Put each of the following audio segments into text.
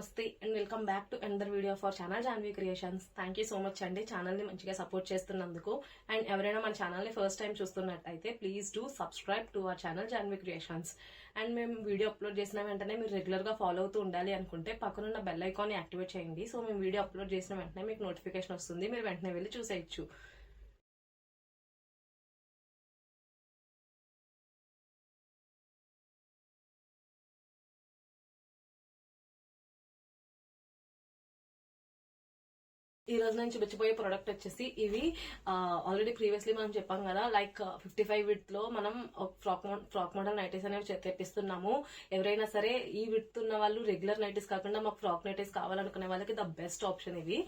నమస్తే and welcome back to another video for channel Janhvi creations. Thank you so much అండి channel ని మంచిగా support చేస్తున్నందుకు. అండ్ ఎవరైనా మన ఛానల్ ని ఫస్ట్ టైం చూస్తున్నట్టయితే please do subscribe to our channel Janhvi creations. And మేము వీడియో అప్లోడ్ చేసిన వెంటనే మీరు రెగ్యులర్ గా ఫాలో అవుతూ ఉండాలి అనుకుంటే పక్కనున్న బెల్ ఐకాన్ యాక్టివేట్ చేయండి. సో మేము వీడియో అప్లోడ్ చేసిన వెంటనే మీకు నోటిఫికేషన్ వస్తుంది, మీరు వెంటనే వెళ్ళి చూసేయచ్చు. ఈ రోజు నేను చూపించబోయే ప్రొడక్ట్ వచ్చేసి ఇవి ఆల్రెడీ ప్రీవియస్లీ మనం చెప్పాం కదా, లైక్ 55 విడ్త్ లో మనం ఫ్రాక్ మోడల్ నైటీస్ అనేవి తెప్పిస్తున్నాము. ఎవరైనా సరే ఈ విడ్త్ ఉన్న వాళ్ళు రెగ్యులర్ నైటీస్ కాకుండా మాకు ఫ్రాక్ నైటీస్ కావాలనుకునే వాళ్ళకి ద బెస్ట్ ఆప్షన్ ఇవి.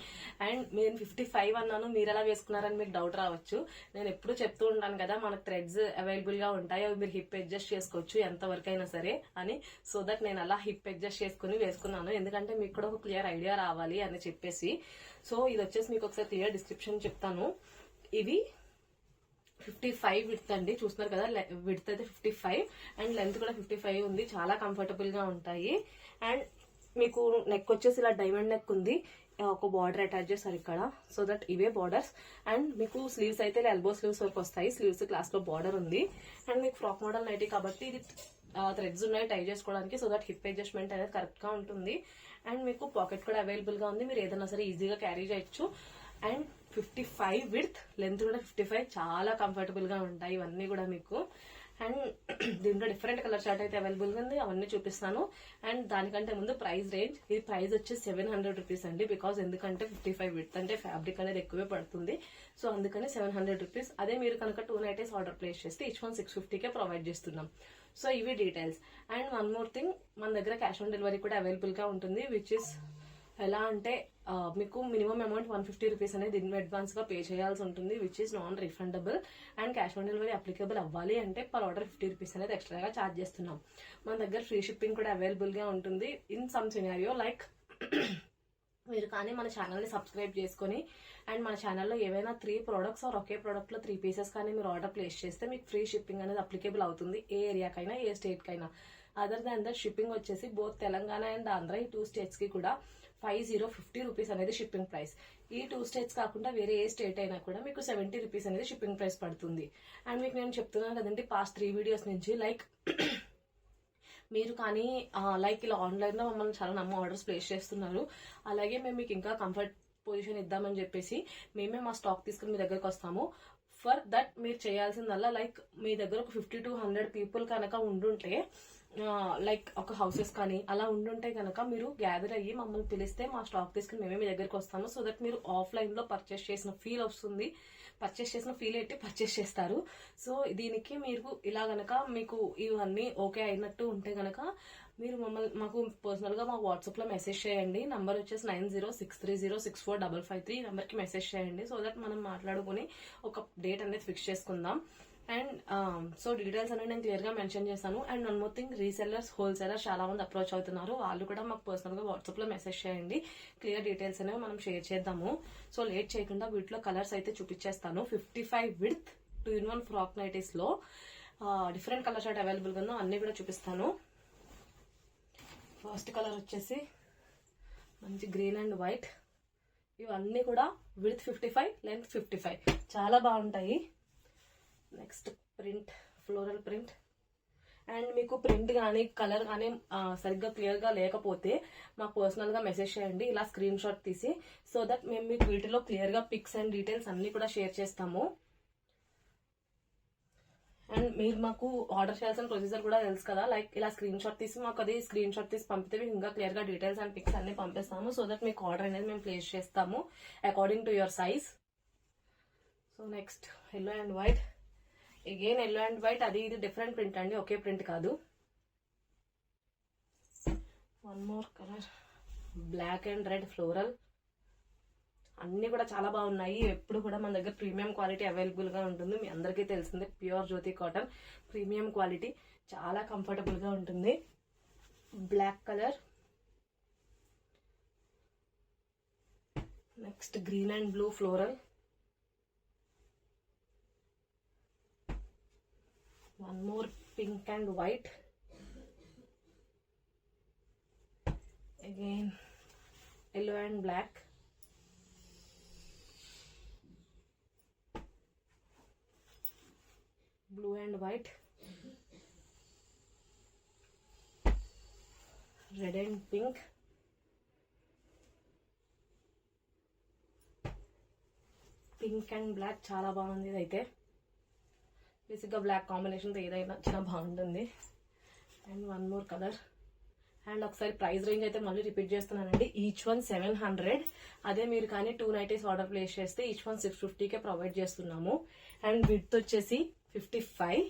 అండ్ నేను 55 అన్నాను, మీరు ఎలా వేసుకున్నారని మీకు డౌట్ రావచ్చు. నేను ఎప్పుడు చెప్తూ ఉంటాను కదా, మన థ్రెడ్స్ అవైలబుల్ గా ఉంటాయి, అవి మీరు హిప్ అడ్జస్ట్ చేసుకోవచ్చు ఎంత వరకు అయినా సరే అని. సో దట్ నేను అలా హిప్ అడ్జస్ట్ చేసుకుని వేసుకున్నాను, ఎందుకంటే మీకు కూడా ఒక క్లియర్ ఐడియా రావాలి అని చెప్పేసి. సో ఇది వచ్చేసి మీకు ఒకసారి క్లియర్ డిస్క్రిప్షన్ చెప్తాను. ఇవి 55 విడ్త్ అండి, చూస్తున్నారు కదా, విడ్త్ అయితే 55 అండ్ లెంత్ కూడా 55 ఉంది. చాలా కంఫర్టబుల్ గా ఉంటాయి. అండ్ మీకు నెక్ వచ్చేసి ఇలా డైమండ్ నెక్ ఉంది, ఒక బార్డర్ అటాచ్ చేస్తారు ఇక్కడ. సో దట్ ఇవే బార్డర్స్. అండ్ మీకు స్లీవ్స్ అయితే ఎల్బో స్లీవ్స్ వరకు వస్తాయి, స్లీవ్స్ క్లాస్ లో బార్డర్ ఉంది. అండ్ మీకు ఫ్రాక్ మోడల్ నైటీ కాబట్టి ఇది థ్రెడ్స్ ఉన్నాయి టై చేసుకోవడానికి, సో దట్ హిప్ అడ్జస్ట్మెంట్ అనేది కరెక్ట్ గా ఉంటుంది. అండ్ మీకు పాకెట్ కూడా అవైలబుల్ గా ఉంది, మీరు ఏదైనా సరే ఈజీగా క్యారీ చేయొచ్చు. అండ్ 55 విడ్త్, లెంత్ కూడా 55, చాలా కంఫర్టబుల్ గా ఉంటాయి ఇవన్నీ కూడా మీకు. అండ్ దీంట్లో డిఫరెంట్ కలర్ చార్ట్ అయితే అవైలబుల్ గా ఉంది, అవన్నీ చూపిస్తాను. అండ్ దానికంటే ముందు ప్రైస్ రేంజ్, ఇది ప్రైస్ వచ్చి 700 రూపీస్ అండి. బికాస్ ఎందుకంటే 55 విడ్త్ అంటే ఫ్యాబ్రిక్ అనేది ఎక్కువే పడుతుంది, సో అందుకని 700 రూపీస్. అదే మీరు కనుక 2 నైటీస్ ఆర్డర్ ప్లేస్ చేస్తే ఈచ్ వన్ 650కే ప్రొవైడ్ చేస్తున్నాం. సో ఇవి details. And one more thing, మన దగ్గర క్యాష్ ఆన్ డెలివరీ కూడా అవైలబుల్ గా ఉంటుంది. విచ్ ఇస్ ఎలా అంటే మీకు మినిమం అమౌంట్ 150 రూపీస్ అనేది అడ్వాన్స్ గా పే చేయాల్సి ఉంటుంది, which is non refundable. And cash on delivery applicable అవ్వాలి అంటే పర్ ఆర్డర్ 50 రూపీస్ అనేది ఎక్స్ట్రాగా ఛార్జ్ చేస్తున్నాం. మన దగ్గర ఫ్రీ షిప్పింగ్ కూడా అవైలబుల్ గా ఉంటుంది. ఇన్ సమ్ సినారియో లైక్ మీరు కానీ మన ఛానల్ ని సబ్స్క్రైబ్ చేసుకుని అండ్ మన ఛానల్లో ఏవైనా 3 ప్రొడక్ట్స్ ఆర్ ఒకే ప్రొడక్ట్ లో 3 పీసెస్ కానీ మీరు ఆర్డర్ ప్లేస్ చేస్తే మీకు ఫ్రీ షిప్పింగ్ అనేది అప్లికేబుల్ అవుతుంది, ఏ ఏరియాకైనా ఏ స్టేట్ కైనా. అదర్ దాన్ దట్ షిప్పింగ్ వచ్చేసి బోత్ తెలంగాణ అండ్ ఆంధ్ర ఈ 2 స్టేట్స్ కి కూడా 50 రూపీస్ అనేది షిప్పింగ్ ప్రైస్. ఈ 2 స్టేట్స్ కాకుండా వేరే ఏ స్టేట్ అయినా కూడా మీకు 70 రూపీస్ అనేది షిప్పింగ్ ప్రైస్ పడుతుంది. అండ్ మీకు నేను చెప్తున్నాను కదండి పాస్ట్ 3 వీడియోస్ నుంచి, లైక్ మీరు కానీ లైక్ ఇలా ఆన్లైన్ లో మమ్మల్ని చాలా ఆర్డర్స్ ప్లేస్ చేస్తున్నారు. అలాగే మేము మీకు ఇంకా కంఫర్ట్ పొజిషన్ ఇద్దామని చెప్పేసి మేమే మా స్టాక్ తీసుకుని మీ దగ్గరకు వస్తాము. ఫర్ దట్ మీరు చేయాల్సిందల్లా, లైక్ మీ దగ్గర ఒక 50 to 100 పీపుల్ కనుక ఉండుంటే, లైక్ ఒక హౌసెస్ కానీ అలా ఉండుంటే కనుక మీరు గ్యాదర్ అయ్యి మమ్మల్ని పిలిస్తే మా స్టాక్ తీసుకుని మేమే మీ దగ్గరకు వస్తాము. సో దట్ మీరు ఆఫ్లైన్ లో పర్చేస్ చేసిన ఫీల్ వస్తుంది, పర్చేస్ చేసిన ఫీల్ ఏంటి పర్చేస్ చేస్తారు. సో దీనికి మీరు ఇలా గనక మీకు ఇవన్నీ ఓకే అయినట్టు ఉంటే గనక మీరు మాకు పర్సనల్ గా మా వాట్సాప్ లో మెసేజ్ చేయండి. నంబర్ వచ్చేసి 9063064553 నంబర్ కి మెసేజ్ చేయండి. సో దట్ మనం మాట్లాడుకుని ఒక డేట్ అనేది ఫిక్స్ చేసుకుందాం. అండ్ సో డీటెయిల్స్ అనేది నేను క్లియర్ గా మెన్షన్ చేశాను. And one more thing, resellers wholesalers చాలా మంది అప్రోచ్ అవుతున్నారు, వాళ్ళు కూడా మాకు పర్సనల్ గా వాట్సాప్ లో మెసేజ్ చేయండి, క్లియర్ డీటెయిల్స్ అనేవి మనం షేర్ చేద్దాము. సో లేట్ చేయకుండా వీటిలో కలర్స్ అయితే చూపించేస్తాను. 55 విడ్త్ 2-in-1 ఫ్రాక్ నైటీస్ లో డిఫరెంట్ కలర్ చార్ట్ అవైలబుల్ గా ఉందో అన్ని కూడా చూపిస్తాను. ఫస్ట్ కలర్ వచ్చేసి మంచి గ్రీన్ అండ్ వైట్. ఇవన్నీ కూడా విడ్త్ 55, లెంత్ 55, చాలా బాగుంటాయి. Next print, floral print. And మీకు ప్రింట్ కానీ కలర్ కానీ సరిగ్గా క్లియర్ గా లేకపోతే మాకు పర్సనల్ గా మెసేజ్ చేయండి, ఇలా స్క్రీన్ షాట్ తీసి. సో దట్ మేము మీకు వీటిలో క్లియర్ గా పిక్స్ అండ్ డీటెయిల్స్ అన్ని కూడా షేర్ చేస్తాము. అండ్ మీరు మాకు ఆర్డర్ చేయాల్సిన ప్రొసీజర్ కూడా తెలుసు కదా, లైక్ ఇలా స్క్రీన్ షాట్ తీసి మాకు అది స్క్రీన్ షాట్ తీసి పంపితే మీకు ఇంకా క్లియర్ గా డీటెయిల్స్ అండ్ పిక్స్ అన్ని పంపిస్తాము. సో దట్ మీకు ఆర్డర్ అనేది మేము ప్లేస్ చేస్తాము according to your size. So next yellow and white. Again yellow and white, అది ఇది డిఫరెంట్ ప్రింట్ అండి, ఒకే ప్రింట్ కాదు. One more colour, black and red floral. అన్ని కూడా చాలా బాగున్నాయి. ఎప్పుడు కూడా మన దగ్గర ప్రీమియం క్వాలిటీ అవైలబుల్ గా ఉంటుంది, మీ అందరికీ తెలిసిందే. Pure Jyothi cotton premium quality, చాలా కంఫర్టబుల్ గా ఉంటుంది. Black colour. Next green and blue floral. One more pink and white. Again yellow and black, blue and white, red and pink, pink and black చాలా బాగుంది. ఇది అయితే బేసిక్గా బ్లాక్ కాంబినేషన్తో ఏదైనా చాలా బాగుంటుంది. And one more colour. And ఒకసారి ప్రైస్ రేంజ్ అయితే మళ్ళీ రిపీట్ చేస్తున్నానండి. Each one 700. అదే మీరు కానీ 2 నైటీస్ ఆర్డర్ ప్లేస్ చేస్తే ఈచ్ వన్ 650కే ప్రొవైడ్ చేస్తున్నాము. అండ్ విడ్త్ వచ్చేసి 55,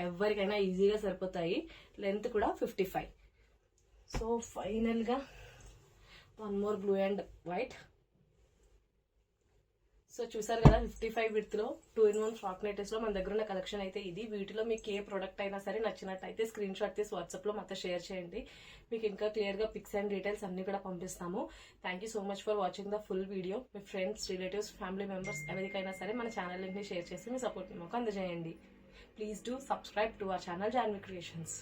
ఎవరికైనా ఈజీగా సరిపోతాయి. లెంత్ కూడా 55. సో ఫైనల్గా one more blue and white. So చూసారు కదా 55 విడ్త్లో 2-in-1 ఫ్రాక్ నైటీస్లో మన దగ్గర ఉన్న కలెక్షన్ అయితే ఇది. వీటిలో మీకు ఏ ప్రోడక్ట్ అయినా సరే నచ్చినట్టయితే స్క్రీన్ షాట్ తీసి వాట్సాప్లో మాతో షేర్ చేయండి. మీకు ఇంకా క్లియర్గా పిక్స్ అండ్ డీటెయిల్స్ అన్ని కూడా పంపిస్తాము. Thank you so much for watching the full video. Me friends, relatives, family members ఎవరికైనా సరే మన ఛానల్ లింక్ని షేర్ చేసి మీ సపోర్ట్ని మాకు అందజేయండి. Please do subscribe to our channel Janvi creations.